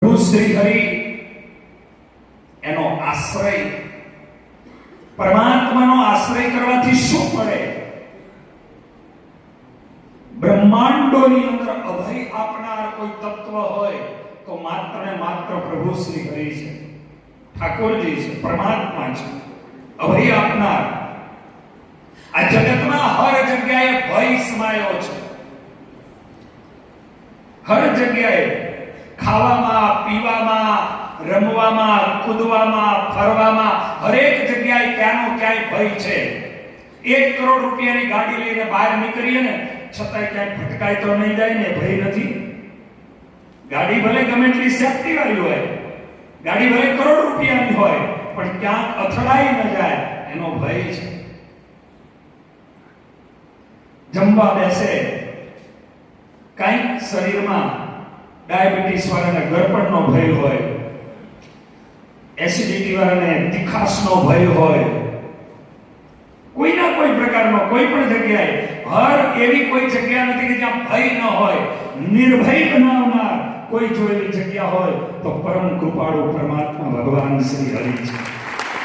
પ્રભુ શ્રી હરિ એનો આશ્રય, પરમાત્માનો આશ્રય કરવાથી શું મળે? બ્રહ્માંડોની અંદર અભય આપનાર કોઈ તત્વ હોય તો માત્ર ને માત્ર પ્રભુ શ્રી હરિ છે, ઠાકોરજી છે, પરમાત્મા છે, અભય આપનાર. આ જગતમાં હર જગ્યાએ ભય સમાયો છે. હર જગ્યાએ ખાવામાં, પીવામાં, રમવામાં, કૂદવામાં, ફરવામાં હરેક જગ્યાએ ક્યાંનો ક્યાંય ભય છે. 1 કરોડ રૂપિયાની ગાડી લઈને બહાર નીકળીએ ને છતાંય ક્યાંય ફટકાય તો નહીં જાય ને, ભય નથી. ગાડી ભલે ગમે એટલી સેફટી વાળી હોય, ગાડી ભલે કરોડ રૂપિયાની હોય, પણ ક્યાંક અથડાઈ ન જાય એનો ભય છે. જમવા બેસે, કંઈક શરીરમાં ડાયાબિટીસ વાળાને ગળપણનો ભય હોય, એસિડિટી વાળાને તીખાસનો ભય હોય, કોઈના કોઈ પ્રકારનો કોઈ પણ જગ્યાએ હર એવી કોઈ જગ્યા નથી કે જ્યાં ભય ન હોય. નિર્ભય બનાવનાર કોઈ જો એવી જગ્યા હોય તો પરમ કૃપાળુ પરમાત્મા ભગવાન શ્રી હરિ છે.